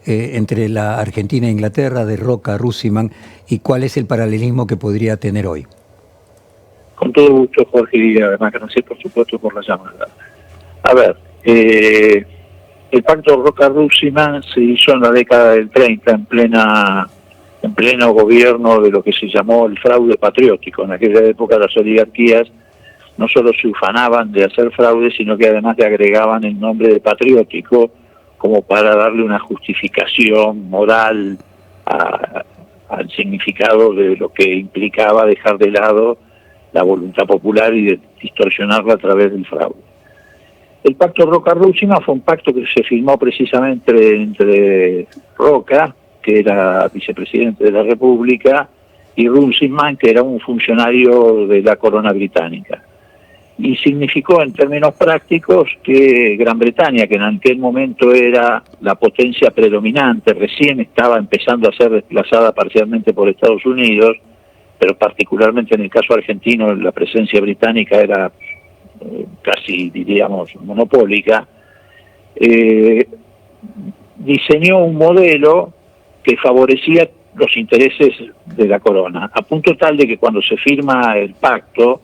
entre la Argentina e Inglaterra, de Roca, Runciman, y cuál es el paralelismo que podría tener hoy. Con todo gusto, Jorge, y además gracias por supuesto por la llamada. A ver, el pacto Roca-Runciman se hizo en la década del 30, en pleno gobierno de lo que se llamó el fraude patriótico. En aquella época las oligarquías no solo se ufanaban de hacer fraude, sino que además le agregaban el nombre de patriótico como para darle una justificación moral al significado de lo que implicaba dejar de lado la voluntad popular y de distorsionarla a través del fraude. El pacto Roca-Runciman fue un pacto que se firmó precisamente entre Roca, que era vicepresidente de la República, y Runciman, que era un funcionario de la corona británica. Y significó en términos prácticos que Gran Bretaña, que en aquel momento era la potencia predominante, recién estaba empezando a ser desplazada parcialmente por Estados Unidos, pero particularmente en el caso argentino la presencia británica era casi, diríamos, monopólica, diseñó un modelo que favorecía los intereses de la corona, a punto tal de que cuando se firma el pacto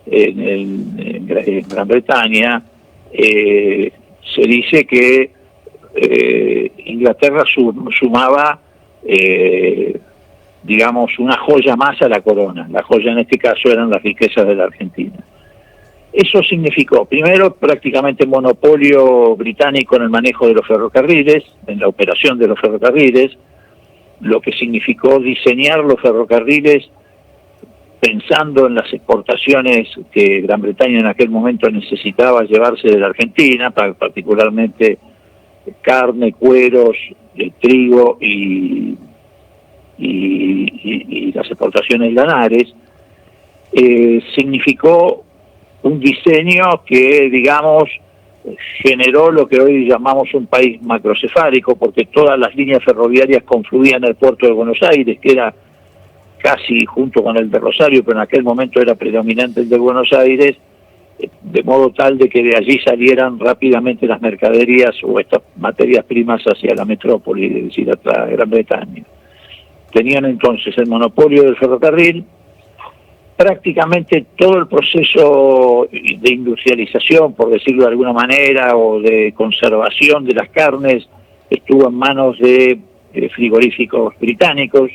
en Gran Bretaña, se dice que Inglaterra sumaba, digamos, una joya más a la corona. La joya en este caso eran las riquezas de la Argentina. Eso significó, primero, prácticamente monopolio británico en el manejo de los ferrocarriles, en la operación de los ferrocarriles, lo que significó diseñar los ferrocarriles pensando en las exportaciones que Gran Bretaña en aquel momento necesitaba llevarse de la Argentina, particularmente carne, cueros, trigo y las exportaciones lanares. Significó un diseño que, digamos, generó lo que hoy llamamos un país macrocefálico, porque todas las líneas ferroviarias confluían en el puerto de Buenos Aires, que era casi junto con el de Rosario, pero en aquel momento era predominante el de Buenos Aires, de modo tal de que de allí salieran rápidamente las mercaderías o estas materias primas hacia la metrópoli, es decir, hacia Gran Bretaña. Tenían entonces el monopolio del ferrocarril. Prácticamente todo el proceso de industrialización, por decirlo de alguna manera, o de conservación de las carnes, estuvo en manos de frigoríficos británicos.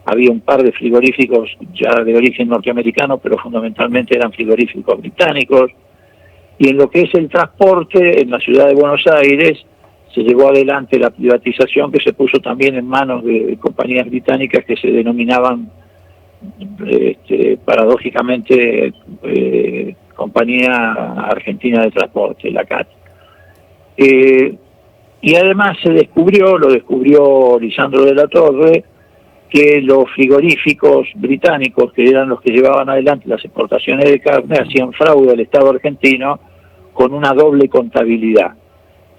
Había un par de frigoríficos ya de origen norteamericano, pero fundamentalmente eran frigoríficos británicos. Y en lo que es el transporte, en la ciudad de Buenos Aires, se llevó adelante la privatización que se puso también en manos de compañías británicas que se denominaban paradójicamente Compañía Argentina de Transporte, la CAT. Y además lo descubrió Lisandro de la Torre, que los frigoríficos británicos, que eran los que llevaban adelante las exportaciones de carne, hacían fraude al Estado argentino con una doble contabilidad.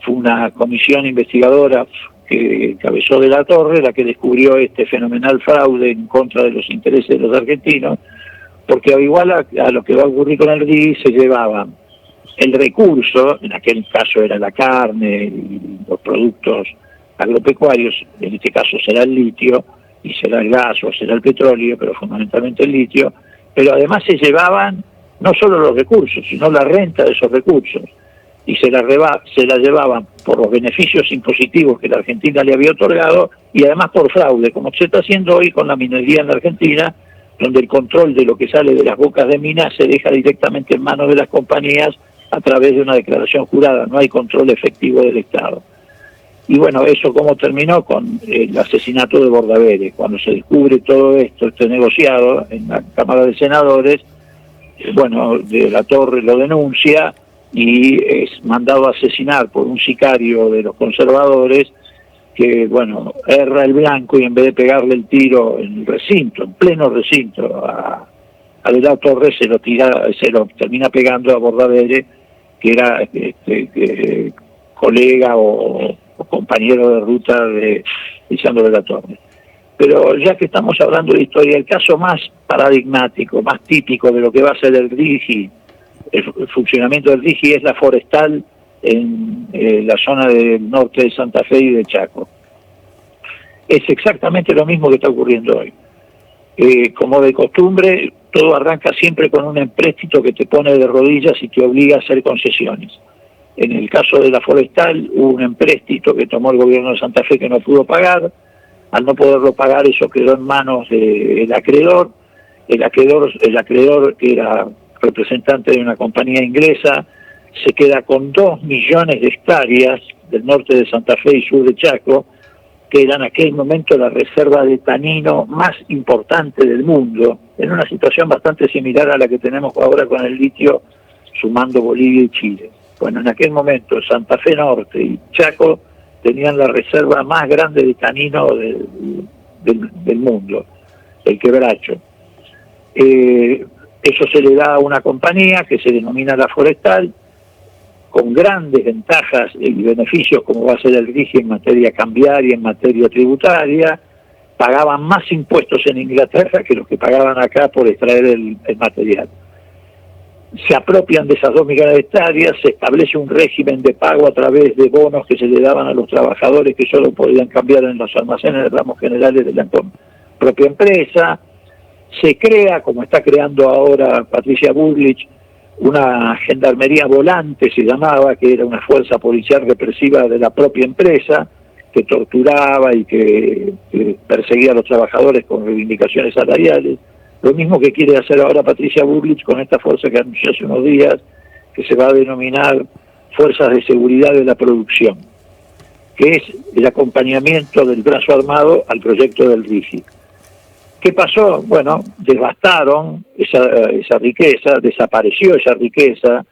Fue una comisión investigadora que encabezó de la Torre la que descubrió este fenomenal fraude en contra de los intereses de los argentinos, porque al igual a lo que va a ocurrir con el RIGI, se llevaban el recurso, en aquel caso era la carne y los productos agropecuarios, en este caso será el litio, y será el gas o será el petróleo, pero fundamentalmente el litio, pero además se llevaban no solo los recursos, sino la renta de esos recursos, y se la llevaban por los beneficios impositivos que la Argentina le había otorgado, y además por fraude, como se está haciendo hoy con la minería en la Argentina, donde el control de lo que sale de las bocas de minas se deja directamente en manos de las compañías a través de una declaración jurada, no hay control efectivo del Estado. Y bueno, eso cómo terminó con el asesinato de Bordaberry. Cuando se descubre todo esto, este negociado en la Cámara de Senadores, bueno, de la Torre lo denuncia y es mandado a asesinar por un sicario de los conservadores que, bueno, erra el blanco y en vez de pegarle el tiro en el recinto, en pleno recinto, a de la Torre se lo termina pegando a Bordaberry, que era colega o compañero de ruta de Lisandro de la Torre. Pero ya que estamos hablando de historia, el caso más paradigmático, más típico de lo que va a ser el RIGI, el funcionamiento del RIGI, es la forestal en la zona del norte de Santa Fe y de Chaco. Es exactamente lo mismo que está ocurriendo hoy. Como de costumbre, todo arranca siempre con un empréstito que te pone de rodillas y te obliga a hacer concesiones. En el caso de la Forestal hubo un empréstito que tomó el gobierno de Santa Fe que no pudo pagar. Al no poderlo pagar, eso quedó en manos del acreedor. El acreedor, que era representante de una compañía inglesa, se queda con 2 millones de hectáreas del norte de Santa Fe y sur de Chaco, que era en aquel momento la reserva de tanino más importante del mundo, en una situación bastante similar a la que tenemos ahora con el litio, sumando Bolivia y Chile. Bueno, en aquel momento Santa Fe Norte y Chaco tenían la reserva más grande de tanino del mundo, el Quebracho. Eso se le da a una compañía que se denomina La Forestal, con grandes ventajas y beneficios como va a ser el RIGI en materia cambiaria, en materia tributaria. Pagaban más impuestos en Inglaterra que los que pagaban acá por extraer el material. Se apropian de esas 2 millones de hectáreas, se establece un régimen de pago a través de bonos que se le daban a los trabajadores que solo podían cambiar en los almacenes de ramos generales de la propia empresa. Se crea, como está creando ahora Patricia Bullrich, una gendarmería volante, se llamaba, que era una fuerza policial represiva de la propia empresa, que torturaba y que perseguía a los trabajadores con reivindicaciones salariales. Lo mismo que quiere hacer ahora Patricia Bullrich con esta fuerza que anunció hace unos días, que se va a denominar Fuerzas de Seguridad de la Producción, que es el acompañamiento del brazo armado al proyecto del RIGI. ¿Qué pasó? Bueno, devastaron esa riqueza, desapareció esa riqueza.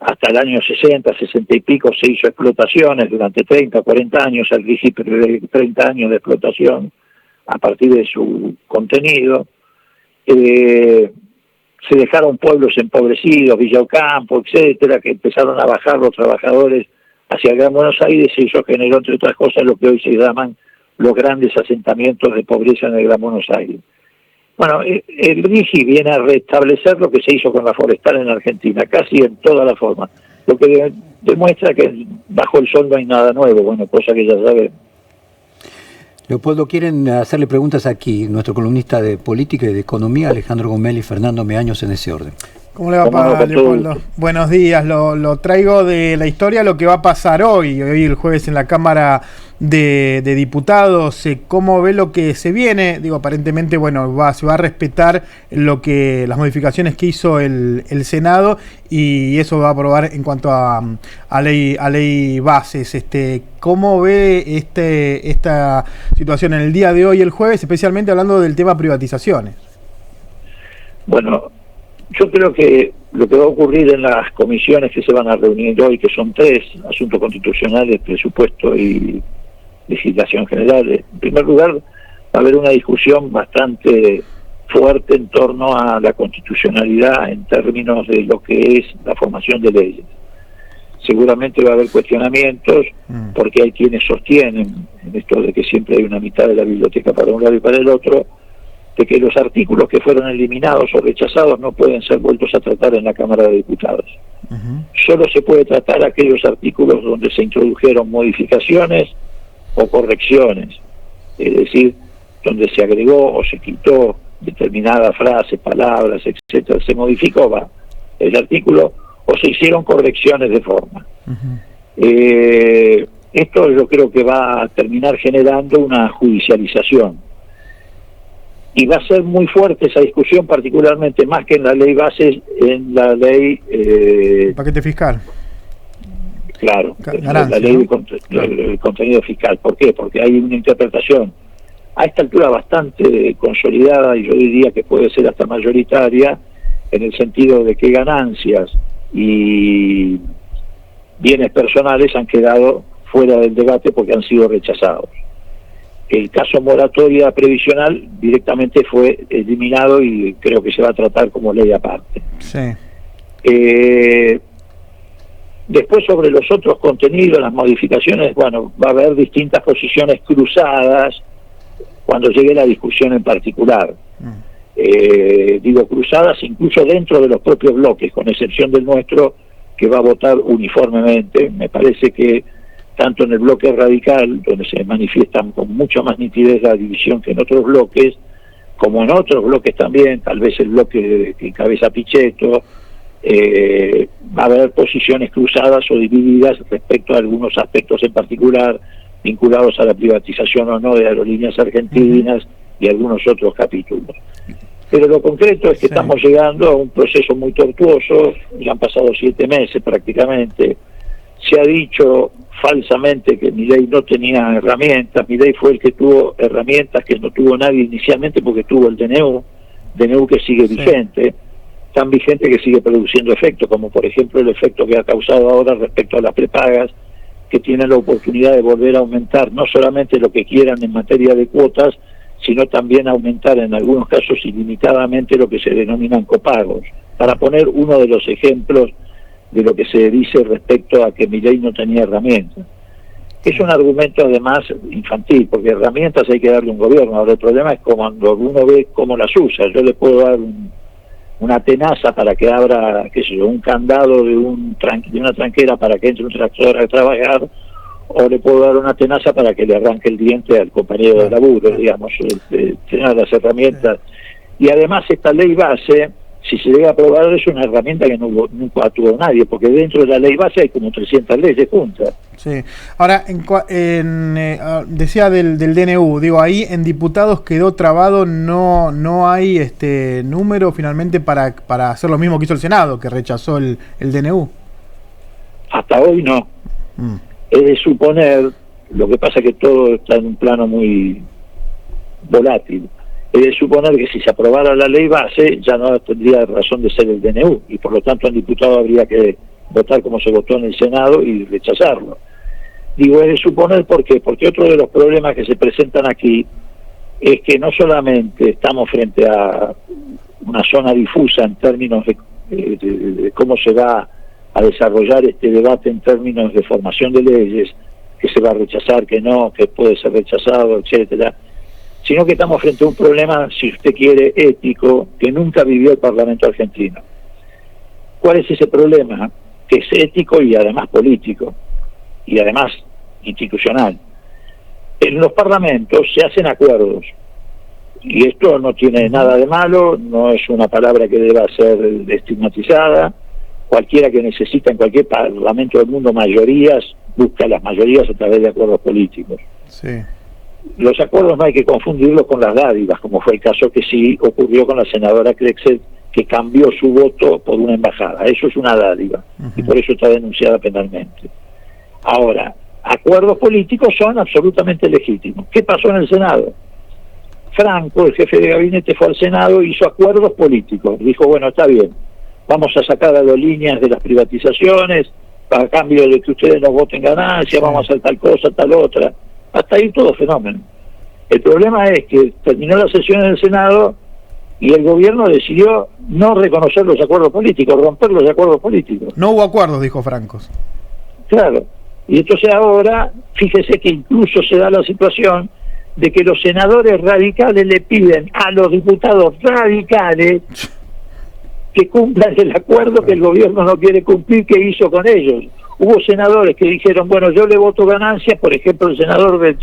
Hasta el año 60, 60 y pico se hizo explotaciones durante 30, 40 años, el RIGI prevé 30 años de explotación a partir de su contenido. Se dejaron pueblos empobrecidos, Villa Ocampo, etcétera, que empezaron a bajar los trabajadores hacia el Gran Buenos Aires y eso generó, entre otras cosas, lo que hoy se llaman los grandes asentamientos de pobreza en el Gran Buenos Aires. Bueno, el RIGI viene a restablecer lo que se hizo con la Forestal en Argentina, casi en toda la forma, lo que demuestra que bajo el sol no hay nada nuevo, bueno, cosa que ya sabemos. Leopoldo, quieren hacerle preguntas aquí, nuestro columnista de política y de economía, Alejandro Gomel y Fernando Meaños, en ese orden. ¿Cómo le va a Leopoldo? Buenos días, lo traigo de la historia, lo que va a pasar hoy el jueves en la Cámara de Diputados. ¿Cómo ve lo que se viene? Digo, aparentemente, bueno, se va a respetar las modificaciones que hizo el Senado y eso va a aprobar en cuanto a ley bases. ¿Cómo ve esta situación en el día de hoy, el jueves, especialmente hablando del tema privatizaciones? Bueno, yo creo que lo que va a ocurrir en las comisiones que se van a reunir hoy, que son 3, asuntos constitucionales, presupuesto y legislación general, en primer lugar va a haber una discusión bastante fuerte en torno a la constitucionalidad en términos de lo que es la formación de leyes. Seguramente va a haber cuestionamientos, porque hay quienes sostienen, en esto de que siempre hay una mitad de la biblioteca para un lado y para el otro, de que los artículos que fueron eliminados o rechazados no pueden ser vueltos a tratar en la Cámara de Diputados. Solo se puede tratar aquellos artículos donde se introdujeron modificaciones o correcciones, es decir, donde se agregó o se quitó determinada frase, palabras, etcétera, se modificó el artículo o se hicieron correcciones de forma. Esto yo creo que va a terminar generando una judicialización. Y va a ser muy fuerte esa discusión, particularmente más que en la ley bases, en la ley... paquete fiscal. Claro, Ganancia, la ley ¿no? del contenido fiscal. ¿Por qué? Porque hay una interpretación a esta altura bastante consolidada, y yo diría que puede ser hasta mayoritaria, en el sentido de que ganancias y bienes personales han quedado fuera del debate porque han sido rechazados. El caso moratoria previsional directamente fue eliminado y creo que se va a tratar como ley aparte. Sí. Después, sobre los otros contenidos, las modificaciones, bueno, va a haber distintas posiciones cruzadas cuando llegue la discusión en particular. Digo cruzadas incluso dentro de los propios bloques, con excepción del nuestro, que va a votar uniformemente. Me parece que tanto en el bloque radical, donde se manifiestan con mucha más nitidez la división que en otros bloques, como en otros bloques también, tal vez el bloque que encabeza Pichetto, va a haber posiciones cruzadas o divididas respecto a algunos aspectos en particular, vinculados a la privatización o no de Aerolíneas Argentinas y algunos otros capítulos. Pero lo concreto es que estamos llegando a un proceso muy tortuoso, ya han pasado 7 meses prácticamente. Se ha dicho falsamente que Milei no tenía herramientas. Milei fue el que tuvo herramientas que no tuvo nadie inicialmente, porque tuvo el DNU que sigue vigente, tan vigente que sigue produciendo efectos, como por ejemplo el efecto que ha causado ahora respecto a las prepagas, que tienen la oportunidad de volver a aumentar no solamente lo que quieran en materia de cuotas, sino también aumentar en algunos casos ilimitadamente lo que se denominan copagos, para poner uno de los ejemplos de lo que se dice respecto a que Milei no tenía herramientas. Es un argumento además infantil, porque herramientas hay que darle a un gobierno. Ahora el problema es cuando uno ve cómo las usa. Yo le puedo dar una tenaza para que abra, qué sé yo, un candado de una tranquera para que entre un tractor a trabajar, o le puedo dar una tenaza para que le arranque el diente al compañero de laburo, digamos, tener las herramientas. Y además esta ley base, si se llega a aprobar, es una herramienta que nunca tuvo nadie, porque dentro de la ley base hay como 300 leyes juntas. Sí. Ahora, decía del DNU, digo, ahí en diputados quedó trabado, no hay número finalmente para hacer lo mismo que hizo el Senado, que rechazó el DNU. Hasta hoy no. Es de suponer, lo que pasa es que todo está en un plano muy volátil. Es de suponer que si se aprobara la ley base ya no tendría razón de ser el DNU, y por lo tanto el diputado habría que votar como se votó en el Senado y rechazarlo. Digo, es de suponer, ¿por qué? Porque otro de los problemas que se presentan aquí es que no solamente estamos frente a una zona difusa en términos de cómo se va a desarrollar este debate en términos de formación de leyes, que se va a rechazar, que no, que puede ser rechazado, etcétera, sino que estamos frente a un problema, si usted quiere, ético, que nunca vivió el Parlamento argentino. ¿Cuál es ese problema? Que es ético y además político, y además institucional. En los parlamentos se hacen acuerdos, y esto no tiene nada de malo, no es una palabra que deba ser estigmatizada. Cualquiera que necesita en cualquier parlamento del mundo mayorías, busca las mayorías a través de acuerdos políticos. Sí. Los acuerdos no hay que confundirlos con las dádivas, como fue el caso que sí ocurrió con la senadora Klexel, que cambió su voto por una embajada. Eso es una dádiva, y por eso está denunciada penalmente. Ahora, acuerdos políticos son absolutamente legítimos. ¿Qué pasó en el Senado? Franco, el jefe de gabinete, fue al Senado e hizo acuerdos políticos. Dijo, bueno, está bien, vamos a sacar a las líneas de las privatizaciones, a cambio de que ustedes nos voten ganancias, vamos a hacer tal cosa, tal otra. Hasta ahí todo fenómeno. El problema es que terminó la sesión en el Senado y el gobierno decidió no reconocer los acuerdos políticos, romper los acuerdos políticos. No hubo acuerdos, dijo Francos. Claro. Y entonces ahora, fíjese que incluso se da la situación de que los senadores radicales le piden a los diputados radicales que cumplan el acuerdo que el gobierno no quiere cumplir, que hizo con ellos. Hubo senadores que dijeron, bueno, yo le voto ganancias, por ejemplo, el senador de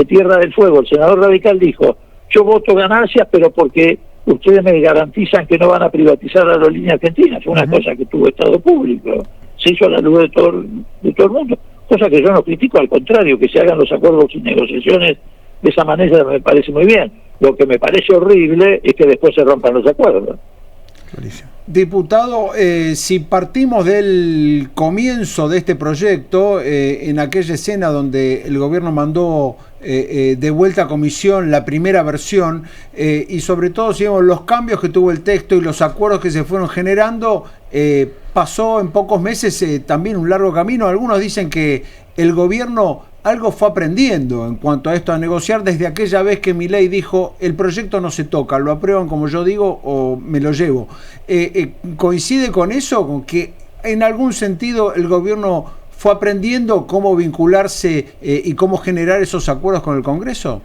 Tierra del Fuego, el senador radical dijo, yo voto ganancias, pero porque ustedes me garantizan que no van a privatizar la aerolínea argentina. Fue una cosa que tuvo Estado público, se hizo a la luz de todo el mundo, cosa que yo no critico, al contrario, que se hagan los acuerdos y negociaciones de esa manera me parece muy bien. Lo que me parece horrible es que después se rompan los acuerdos. Clarísimo. Diputado, si partimos del comienzo de este proyecto, en aquella escena donde el gobierno mandó de vuelta a comisión la primera versión, y sobre todo si vemos los cambios que tuvo el texto y los acuerdos que se fueron generando, pasó en pocos meses también un largo camino. Algunos dicen que el gobierno algo fue aprendiendo en cuanto a esto, a negociar desde aquella vez que Milei dijo, el proyecto no se toca, lo aprueban como yo digo o me lo llevo. ¿Coincide con eso? ¿Con que en algún sentido el gobierno fue aprendiendo cómo vincularse y cómo generar esos acuerdos con el Congreso?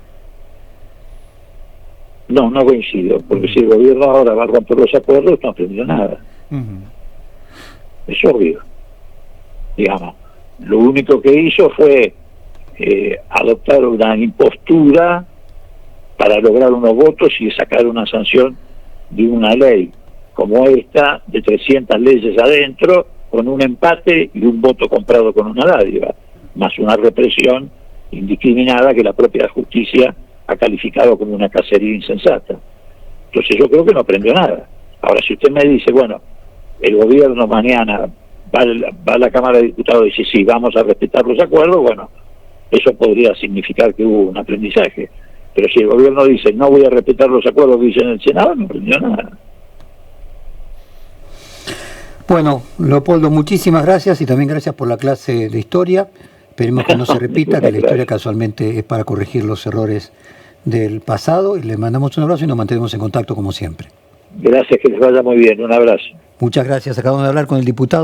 No coincido, porque si el gobierno ahora va a romper los acuerdos, no aprendió nada. es obvio. Digamos, lo único que hizo fue adoptar una impostura para lograr unos votos y sacar una sanción de una ley como esta, de 300 leyes adentro, con un empate y un voto comprado con una dádiva, más una represión indiscriminada que la propia justicia ha calificado como una cacería insensata. Entonces yo creo que no aprendió nada. Ahora, si usted me dice, bueno, el gobierno mañana va a la Cámara de Diputados y dice, sí, vamos a respetar los acuerdos, bueno, eso podría significar que hubo un aprendizaje. Pero si el gobierno dice, no voy a respetar los acuerdos que dice en el Senado, no aprendió nada. Bueno, Leopoldo, muchísimas gracias y también gracias por la clase de historia. Esperemos que no se repita, que la historia casualmente es para corregir los errores del pasado. Y le mandamos un abrazo y nos mantenemos en contacto como siempre. Gracias, que les vaya muy bien. Un abrazo. Muchas gracias. Acabamos de hablar con el diputado